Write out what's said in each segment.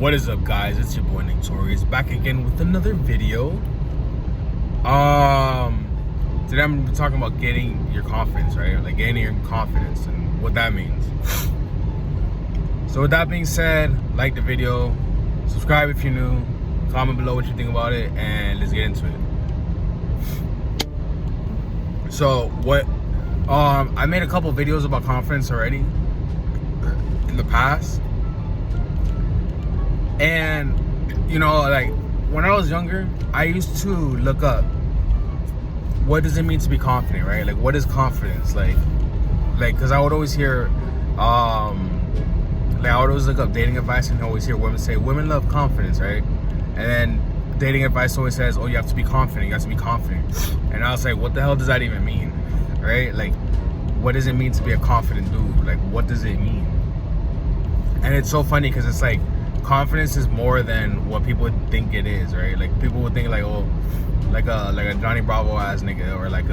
What is up, guys? It's your boy named Torius, back again with another video. Today I'm talking about getting your confidence, right? Like gaining your confidence and what that means. So with that being said, like the video, subscribe if you're new, comment below what you think about it, and let's get into it. So I made a couple videos about confidence already in the past. And, you know, like, when I was younger, I used to look up, what does it mean to be confident, right? Like, what is confidence? Like, because I would always hear, I would always look up dating advice and always hear women say, women love confidence, right? And then dating advice always says, oh, you have to be confident, you have to be confident. And I was like, what the hell does that even mean, right? Like, what does it mean to be a confident dude? Like, what does it mean? And it's so funny because it's like, confidence is more than what people would think it is, right? Like people would think like, oh, like a Johnny Bravo ass nigga, or like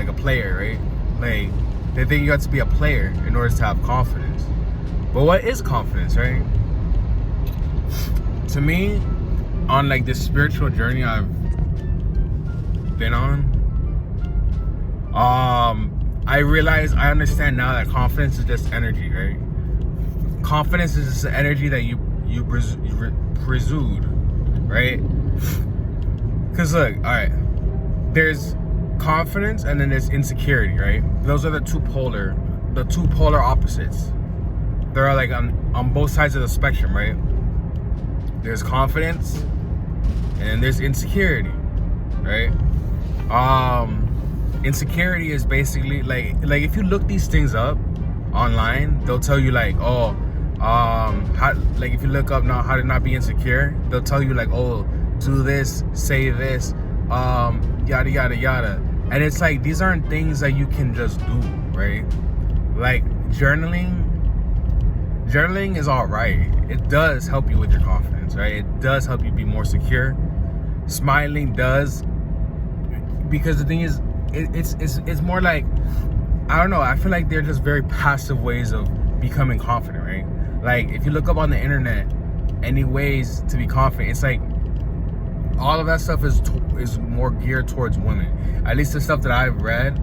a player, right? Like they think you have to be a player in order to have confidence. But what is confidence, right? To me, on like this spiritual journey I've been on, I understand now that confidence is just energy, right? Confidence is just the energy that you presumed, right? Because look, all right, there's confidence and then there's insecurity, right? Those are the two polar opposites. They're like on both sides of the spectrum, right? There's confidence and there's insecurity, right? Insecurity is basically like if you look these things up online, they'll tell you like, oh, like if you look up now how to not be insecure, they'll tell you like, oh, do this, say this, yada yada yada. And it's like, these aren't things that you can just do, right? Like journaling is all right. It does help you with your confidence, right? It does help you be more secure. Smiling does, because the thing is, it's more like, I don't know, I feel like they're just very passive ways of becoming confident, right? Like if you look up on the internet any ways to be confident, it's like all of that stuff is more geared towards women. At least the stuff that I've read,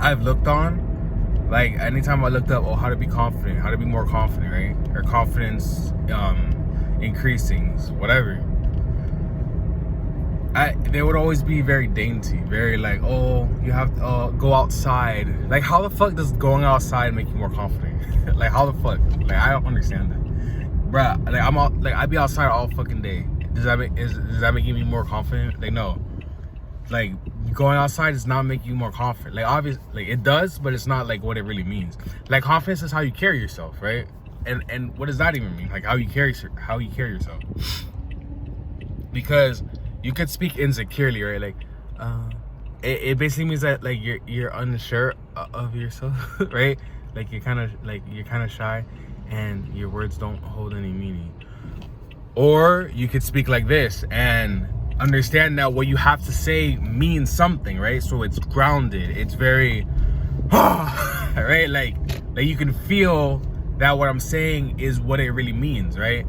I've looked on. Like anytime I looked up, oh, how to be confident, how to be more confident, right? Or confidence increasing, whatever. They would always be very dainty, very like, oh, you have to go outside. Like, how the fuck does going outside make you more confident? Like, how the fuck? Like, I don't understand that, bruh. Like, I'd be outside all fucking day. Does that make me more confident? Like, no. Like, going outside does not make you more confident. Like, obviously, like it does, but it's not like what it really means. Like, confidence is how you carry yourself, right? And what does that even mean? Like, how you carry yourself? Because you could speak insecurely, right? Like, it basically means that like you're unsure of yourself, right? Like you're kind of shy, and your words don't hold any meaning. Or you could speak like this and understand that what you have to say means something, right? So it's grounded. It's very, right? Like you can feel that what I'm saying is what it really means, right?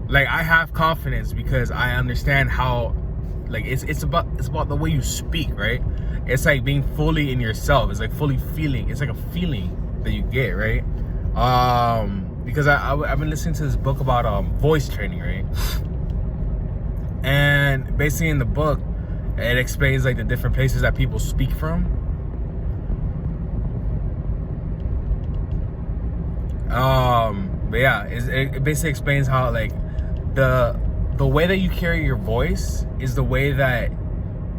Like I have confidence because I understand how, like it's about the way you speak, right? It's like being fully in yourself. It's like fully feeling. It's like a feeling that you get, right? Because I've been listening to this book about voice training, right? And basically in the book, it explains like the different places that people speak from. But yeah, it basically explains how like the way that you carry your voice is the way that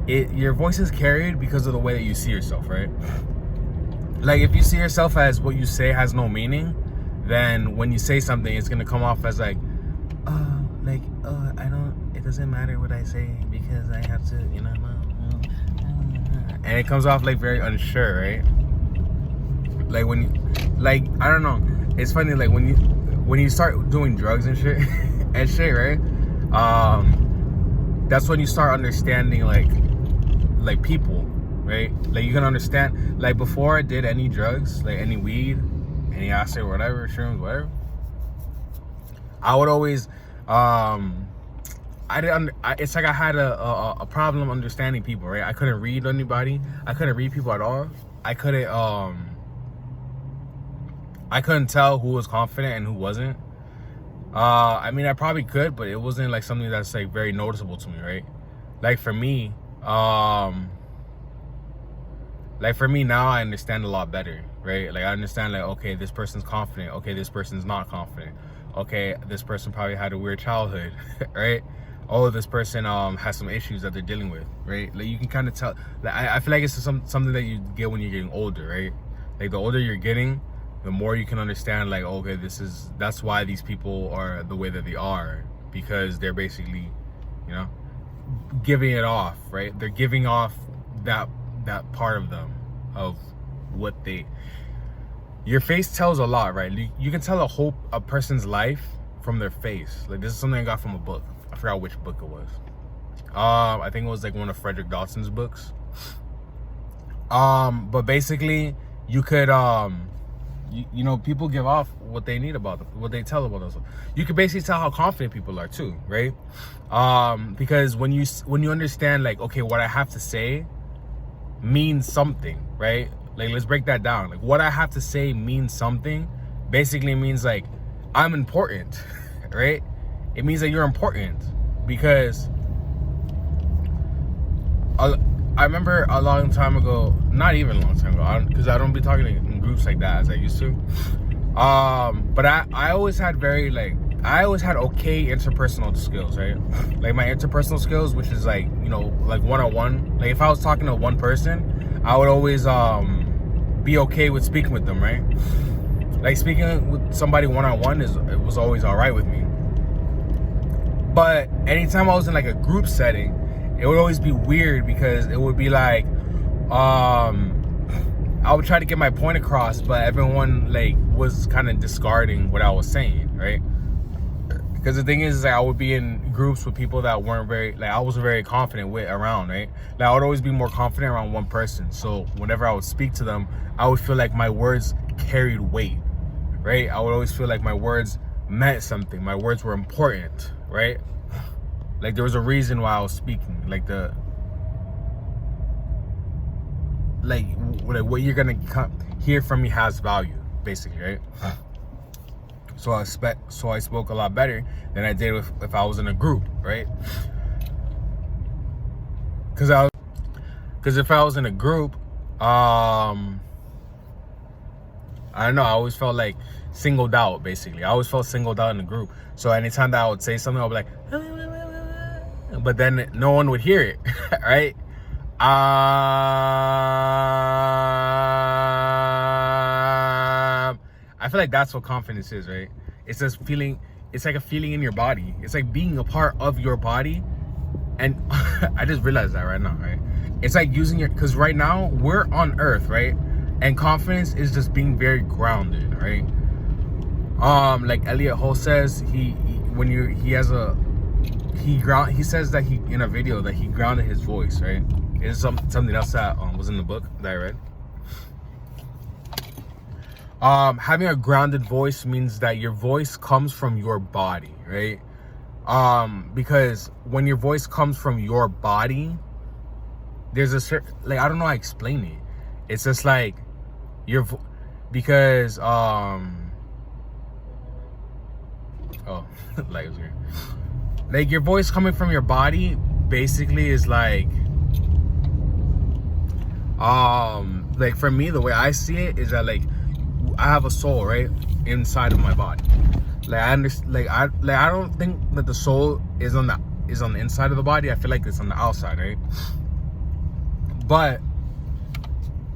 your voice is carried because of the way that you see yourself, right? Like if you see yourself as what you say has no meaning, then when you say something, it's gonna come off as like, it doesn't matter what I say because I have to, you know, and it comes off like very unsure, right? Like when you, like, I don't know, it's funny, like when you start doing drugs and shit, right? That's when you start understanding like people, right? Like you can understand, like before I did any drugs, like any weed, any acid or whatever, shrooms, whatever, I would always, it's like I had a problem understanding people, right? I couldn't read anybody. I couldn't read people at all. I couldn't tell who was confident and who wasn't. I mean, I probably could, but it wasn't like something that's like very noticeable to me, right? Like for me now I understand a lot better, right? Like I understand, like, okay, this person's confident. Okay, this person's not confident. Okay, this person probably had a weird childhood, right? Oh, this person has some issues that they're dealing with, right? Like you can kind of tell. Like I feel like it's something that you get when you're getting older, right? Like the older you're getting, the more you can understand, like, okay, that's why these people are the way that they are, because they're basically, you know, giving it off, right? They're giving off that part of them, of what your face tells a lot, right? You can tell a person's life from their face. Like this is something I got from a book. I forgot which book it was. I think it was like one of Frederick Dawson's books. But basically you could you know, people give off what they need about them, what they tell about themselves. You can basically tell how confident people are too, right? Because when you understand, like, okay, what I have to say means something, right? Like, let's break that down. Like, what I have to say means something. Basically means like I'm important, right? It means that you're important, because I remember a long time ago, not even a long time ago, because I don't be talking in groups like that as I used to. But I always had okay interpersonal skills, right? Like my interpersonal skills, which is like, you know, like one-on-one. Like if I was talking to one person, I would always be okay with speaking with them, right? Like speaking with somebody one-on-one it was always all right with me. But anytime I was in like a group setting, it would always be weird, because it would be like, I would try to get my point across, but everyone like was kind of discarding what I was saying, right? Because the thing is like, I would be in groups with people that weren't I wasn't very confident with around, right? Like I would always be more confident around one person. So whenever I would speak to them, I would feel like my words carried weight, right? I would always feel like my words meant something. My words were important, right? Like there was a reason why I was speaking. Like what you're gonna hear from me has value, basically, right? So I spoke a lot better than I did if I was in a group, right? Because if I was in a group, I don't know, I always felt like singled out, basically. I always felt singled out in the group. So anytime that I would say something, I would be like, but then no one would hear it, right? I feel like that's what confidence is, right? It's just feeling, it's like a feeling in your body. It's like being a part of your body. And I just realized that right now, right? It's like using because right now we're on earth, right? And confidence is just being very grounded, right? Like Elliot Hole says, he says that in a video that he grounded his voice, right? It's something else that was in the book that I read. Having a grounded voice means that your voice comes from your body, right? Because when your voice comes from your body, there's a certain, like, I don't know how to explain it. It's just like because like it was weird. Like your voice coming from your body basically is like for me, the way I see it is that like I have a soul, right, inside of my body. Like I understand, I don't think that the soul is on the inside of the body. I feel like it's on the outside, right? But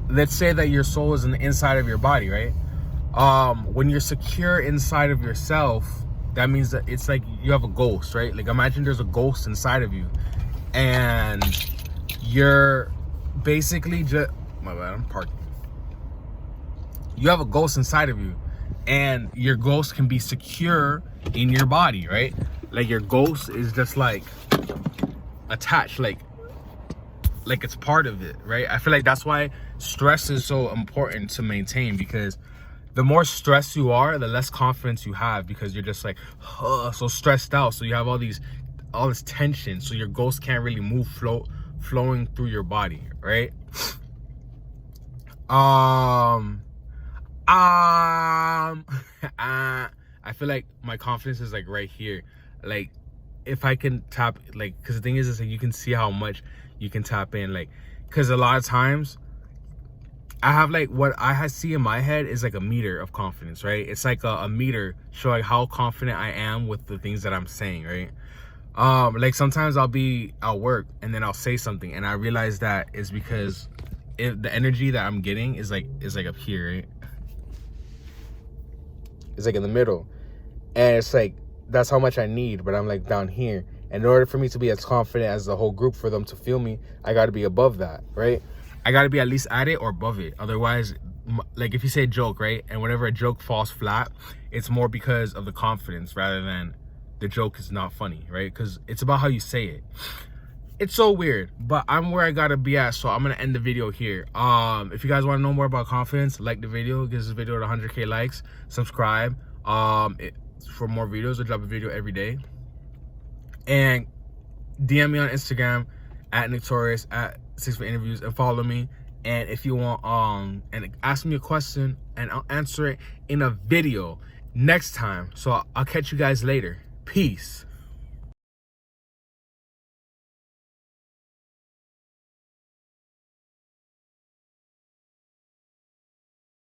let's say that your soul is in the inside of your body, right? When you're secure inside of yourself, that means that it's like you have a ghost, right? Like imagine there's a ghost inside of you, and you're basically just, my bad, I'm parking. You have a ghost inside of you, and your ghost can be secure in your body, right? Like your ghost is just like attached, like it's part of it, right? I feel like that's why stress is so important to maintain, because the more stressed you are, the less confidence you have, because you're just like so stressed out. So you have all this tension, so your ghost can't really move, flowing through your body, right? I feel like my confidence is like right here. Like if I can tap, like, because the thing is like you can see how much you can tap in, like, because a lot of times I have like what I see in my head is like a meter of confidence, right? It's like a meter showing how confident I am with the things that I'm saying, right? Like sometimes I'll be at work and then I'll say something and I realize that is because the energy that I'm getting is like up here, right? It's like in the middle, and it's like that's how much I need, but I'm like down here. And in order for me to be as confident as the whole group, for them to feel me, I got to be above that, right? I got to be at least at it or above it. Otherwise, like if you say a joke, right, and whenever a joke falls flat, it's more because of the confidence rather than the joke is not funny, right? Because it's about how you say it. It's so weird, but I'm where I gotta be at, so I'm gonna end the video here. If you guys want to know more about confidence, like the video, give this video to 100k likes, subscribe for more videos. I drop a video every day, and DM me on Instagram at Torius at 6fit Interviews and follow me. And if you want and ask me a question and I'll answer it in a video next time. So I'll catch you guys later. Peace.